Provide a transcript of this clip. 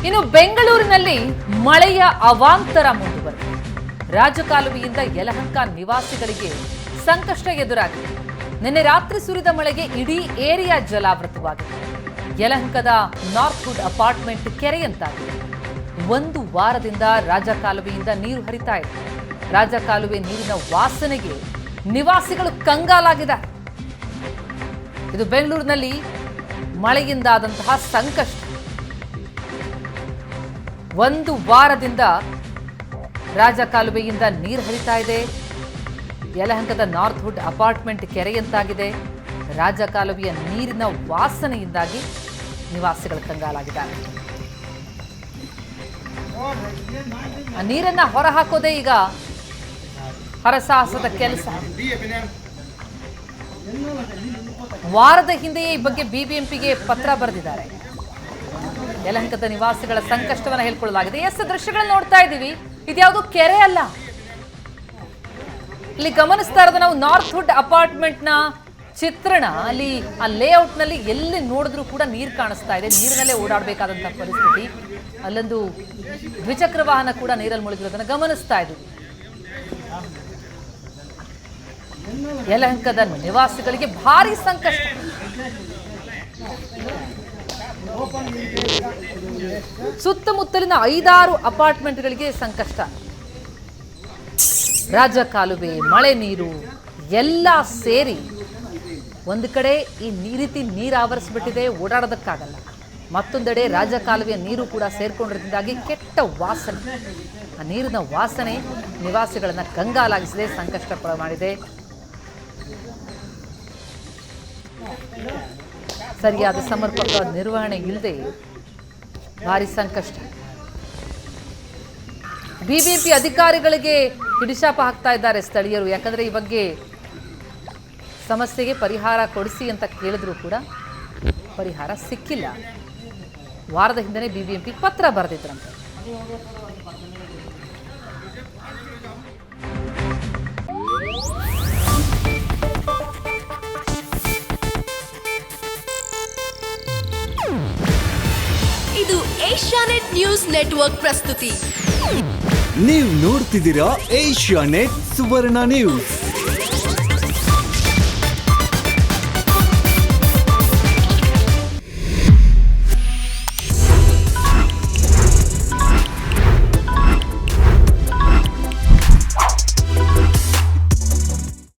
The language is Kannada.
ಇನ್ನು ಬೆಂಗಳೂರಿನಲ್ಲಿ ಮಳೆಯ ಅವಾಂತರ ಮುಂದುವರೆದಿದೆ. ರಾಜಕಾಲುವೆಯಿಂದ ಯಲಹಂಕ ನಿವಾಸಿಗಳಿಗೆ ಸಂಕಷ್ಟ ಎದುರಾಗಿದೆ. ನಿನ್ನೆ ರಾತ್ರಿ ಸುರಿದ ಮಳೆಗೆ ಇಡೀ ಏರಿಯಾ ಜಲಾವೃತವಾಗಿದೆ. ಯಲಹಂಕದ ನಾರ್ತ್ ವುಡ್ ಅಪಾರ್ಟ್ಮೆಂಟ್ ಕೆರೆಯಂತಾಗಿದೆ. ಒಂದು ವಾರದಿಂದ ರಾಜಕಾಲುವೆಯಿಂದ ನೀರು ಹರಿತಾ ಇದೆ. ರಾಜಕಾಲುವೆ ನೀರಿನ ವಾಸನೆಗೆ ನಿವಾಸಿಗಳು ಕಂಗಾಲಾಗಿದ್ದಾರೆ. ಇದು ಬೆಂಗಳೂರಿನಲ್ಲಿ ಮಳೆಯಿಂದಾದಂತಹ ಸಂಕಷ್ಟ. ಒಂದು ವಾರದಿಂದ ರಾಜಕಾಲುವೆಯಿಂದ ನೀರು ಹರಿತಾ ಇದೆ. ಯಲಹಂಕದ ನಾರ್ತ್ ವುಡ್ ಅಪಾರ್ಟ್ಮೆಂಟ್ ಕೆರೆಯಂತಾಗಿದೆ. ರಾಜಕಾಲುವೆಯ ನೀರಿನ ವಾಸನೆಯಿಂದಾಗಿ ನಿವಾಸಿಗಳು ಕಂಗಾಲಾಗಿದ್ದಾರೆ. ಆ ನೀರನ್ನ ಹೊರಹಾಕೋದೇ ಈಗ ಹರಸಾಹಸದ ಕೆಲಸ. ವಾರದ ಹಿಂದೆಯೇ ಈ ಬಗ್ಗೆ ಬಿಬಿಎಂಪಿಗೆ ಪತ್ರ ಬರೆದಿದ್ದಾರೆ. ಯಲಹಂಕದ ನಿವಾಸಿಗಳ ಸಂಕಷ್ಟವನ್ನು ಹೇಳ್ಕೊಳ್ಳಲಾಗಿದೆ. ದೃಶ್ಯಗಳನ್ನು ನೋಡ್ತಾ ಇದ್ದೀವಿ. ಇದ್ಯಾವುದು ಕೆರೆ ಅಲ್ಲ. ಇಲ್ಲಿ ಗಮನಿಸ್ತಾ ಇರೋದು ನಾವು ನಾರ್ತ್ ವುಡ್ ಅಪಾರ್ಟ್ಮೆಂಟ್ ನ ಚಿತ್ರಣ. ಅಲ್ಲಿ ಆ ಲೇಔಟ್ ನಲ್ಲಿ ಎಲ್ಲಿ ನೋಡಿದ್ರು ಕೂಡ ನೀರು ಕಾಣಿಸ್ತಾ ಇದೆ. ನೀರಿನಲ್ಲೇ ಓಡಾಡಬೇಕಾದಂತಹ ಪರಿಸ್ಥಿತಿ. ಅಲ್ಲೊಂದು ದ್ವಿಚಕ್ರ ವಾಹನ ಕೂಡ ನೀರಲ್ಲಿ ಮುಳುಗಿರೋದನ್ನ ಗಮನಿಸ್ತಾ ಇದ್ದೀವಿ. ಯಲಹಂಕದ ನಿವಾಸಿಗಳಿಗೆ ಭಾರಿ ಸಂಕಷ್ಟ. ಸುತ್ತಮುತ್ತಲಿನ 5-6 ಅಪಾರ್ಟ್ಮೆಂಟ್ಗಳಿಗೆ ಸಂಕಷ್ಟ. ರಾಜಕಾಲುವೆ, ಮಳೆ ನೀರು ಎಲ್ಲ ಸೇರಿ ಒಂದು ಕಡೆ ಈ ರೀತಿ ನೀರು ಆವರಿಸ್ಬಿಟ್ಟಿದೆ, ಓಡಾಡೋದಕ್ಕಾಗಲ್ಲ. ಮತ್ತೊಂದೆಡೆ ರಾಜಕಾಲುವೆಯ ನೀರು ಕೂಡ ಸೇರ್ಕೊಂಡಿರೋದ್ರಿಂದಾಗಿ ಕೆಟ್ಟ ವಾಸನೆ. ಆ ನೀರಿನ ವಾಸನೆ ನಿವಾಸಿಗಳನ್ನ ಕಂಗಾಲಾಗಿಸಿದೆ, ಸಂಕಷ್ಟ ಮಾಡಿದೆ. ಸರಿಯಾದ ಸಮರ್ಪಕ ನಿರ್ವಹಣೆ ಇಲ್ಲದೆ ಭಾರಿ ಸಂಕಷ್ಟ. ಬಿಬಿಎಂಪಿ ಅಧಿಕಾರಿಗಳಿಗೆ ಹಿಡಿಶಾಪ ಹಾಕ್ತಾ ಇದ್ದಾರೆ ಸ್ಥಳೀಯರು. ಯಾಕಂದ್ರೆ ಈ ಬಗ್ಗೆ ಸಮಸ್ಯೆಗೆ ಪರಿಹಾರ ಕೊಡಿಸಿ ಅಂತ ಕೇಳಿದ್ರು ಕೂಡ ಪರಿಹಾರ ಸಿಕ್ಕಿಲ್ಲ. ವಾರದ ಹಿಂದೆ ಬಿಬಿಎಂಪಿ ಪತ್ರ ಬರೆದಿದ್ರಂತೆ. ಇದು ಏಷ್ಯಾನೆಟ್ ನ್ಯೂಸ್ ನೆಟ್ವರ್ಕ್ ಪ್ರಸ್ತುತಿ. ನೀವು ನೋಡ್ತಿದ್ದೀರಾ ಏಷ್ಯಾನೆಟ್ ಸುವರ್ಣ ನ್ಯೂಸ್.